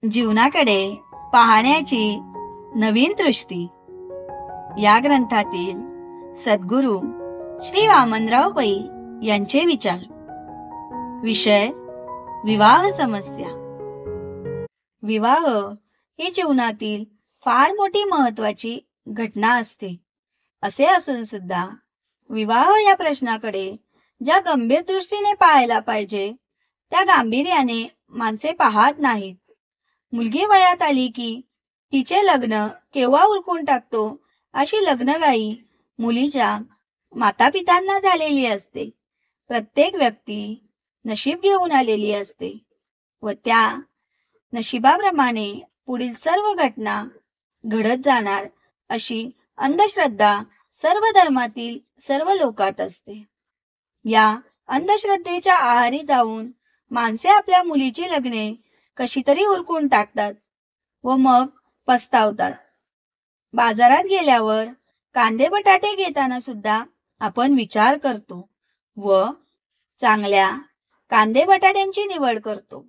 जीवनाकडे पाहण्याची नवीन दृष्टी या ग्रंथातील सद्गुरू श्री वामनराव पै यांचे विचार. विषय विवाह समस्या. विवाह ही जीवनातील फार मोठी महत्वाची घटना असते. असे असून सुद्धा विवाह या प्रश्नाकडे ज्या गंभीर दृष्टीने पाहायला पाहिजे त्या गांभीर्याने माणसे पाहत नाहीत. मुलगी वयात आली की तिचे लग्न केव्हा उरकून टाकतो अशी लग्नघाई मुलीच्या मातापितांना झालेली असते. प्रत्येक व्यक्ती नशीब घेऊन आलेली असते व त्या नशिबाप्रमाणे पुढील सर्व घटना घडत जाणार अशी अंधश्रद्धा सर्व धर्मातील सर्व लोकात असते. या अंधश्रद्धेच्या आहारी जाऊन माणसे आपल्या मुलीची लग्ने कशी तरी उरकून टाकतात व मग पस्तावतात. बाजारात गेल्यावर कांदे बटाटे घेताना सुद्धा आपण विचार करतो व चांगल्या कांदे बटाट्यांची निवड करतो.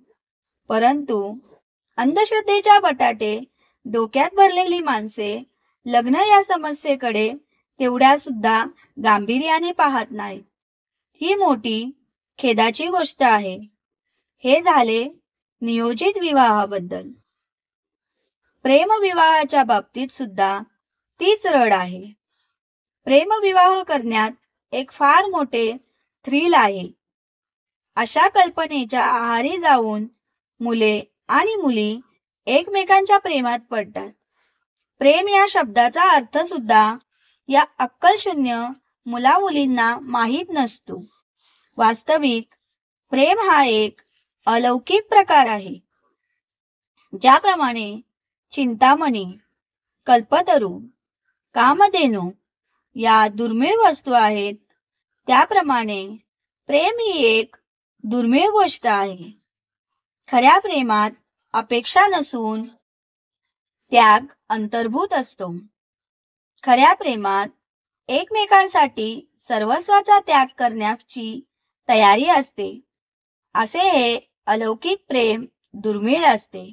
परंतु अंधश्रद्धेच्या बटाटे डोक्यात भरलेली माणसे लग्न या समस्येकडे तेवढ्या सुद्धा गांभीर्याने पाहत नाहीत. ही मोठी खेदाची गोष्ट आहे. हे झाले नियोजित विवाहाबद्दल. प्रेमविवाहाच्या बाबतीत सुद्धा तीच रड आहे. प्रेमविवाह करण्यात एक फार मोठे थ्रिल आहे. अशा कल्पनेच्या आहारी जाऊन मुले आणि मुली एकमेकांच्या प्रेमात पडतात. प्रेम या शब्दाचा अर्थ सुद्धा या अक्कलशून्य मुलामुलींना माहीत नसतो. वास्तविक प्रेम हा एक अलौकिक प्रकार आहे. ज्याप्रमाणे चिंतामणी, कल्पतरू, कामधेनू या दुर्मिळ वस्तू आहेत त्याप्रमाणे प्रेम ही एक दुर्मिळ गोष्ट आहे. खऱ्या प्रेमात अपेक्षा नसून त्याग अंतर्भूत असतो. खऱ्या प्रेमात एकमेकांसाठी सर्वस्वाचा त्याग करण्याची तयारी असते. असे हे अलौकिक प्रेम दुर्मिळ असते.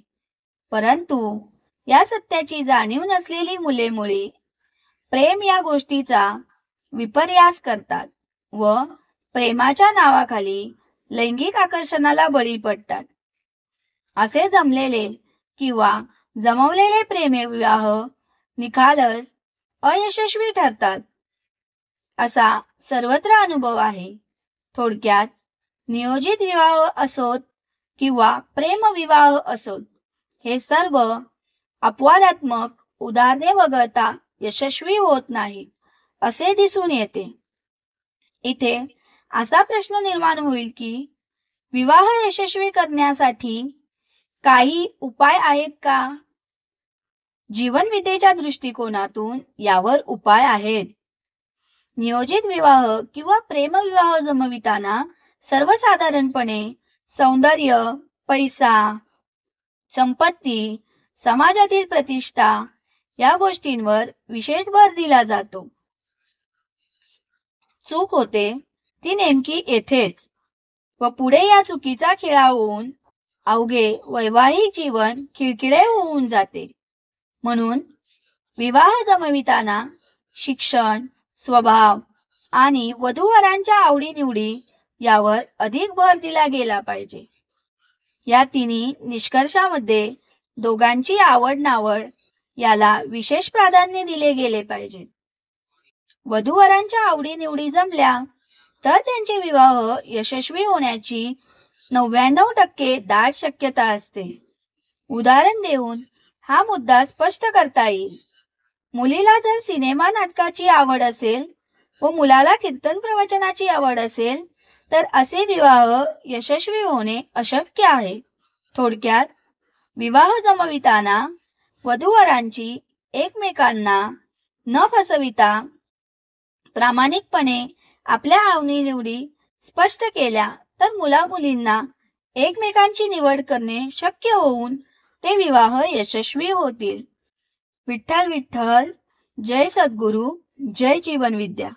परंतु या सत्याची जाणीव नसलेली मुले मुली प्रेम या गोष्टीचा विपर्यास करतात व प्रेमाच्या नावाखाली लैंगिक आकर्षणाला बळी पडतात. असे जमलेले किंवा जमवलेले प्रेमविवाह निखालस अयशस्वी ठरतात असा सर्वत्र अनुभव आहे. थोडक्यात नियोजित विवाह असोत किंवा प्रेमविवाह असोत हे सर्व अपवादात्मक उदाहरणे वगळता यशस्वी होत नाहीत असे दिसून येते. इथे असा प्रश्न निर्माण होईल की विवाह यशस्वी करण्यासाठी काही उपाय आहेत का? जीवनविद्येच्या दृष्टिकोनातून यावर उपाय आहेत. नियोजित विवाह किंवा प्रेमविवाह जमविताना सर्वसाधारणपणे सौंदर्य, पैसा, संपत्ती, समाजातील प्रतिष्ठा या गोष्टींवर विशेष भर दिला जातो. चूक होते ती नेमकी येथेच व पुढे या चुकीचा खिळा होऊन अवघे वैवाहिक जीवन खिळखिळे होऊन जाते. म्हणून विवाह जमविताना शिक्षण, स्वभाव आणि वधूवरांच्या आवडीनिवडी यावर अधिक भर दिला गेला पाहिजे. या तिन्ही निष्कर्षामध्ये दोघांची आवड नावड याला विशेष प्राधान्य दिले गेले पाहिजे. वधूवरांच्या आवडीनिवडी जमल्या तर त्यांचे विवाह यशस्वी होण्याची 99% दाट शक्यता असते. उदाहरण देऊन हा मुद्दा स्पष्ट करता येईल. मुलीला जर सिनेमा नाटकाची आवड असेल व मुलाला कीर्तन प्रवचनाची आवड असेल तर असे विवाह यशस्वी होणे अशक्य आहे. थोडक्यात विवाह जमविताना वधूवरांची एकमेकांना न फसविता प्रामाणिकपणे आपल्या आवडीनिवडी स्पष्ट केल्या तर मुलामुलींना एकमेकांची निवड करणे शक्य होऊन ते विवाह यशस्वी होतील. विठ्ठल विठ्ठल. जय सद्गुरू. जय जीवनविद्या.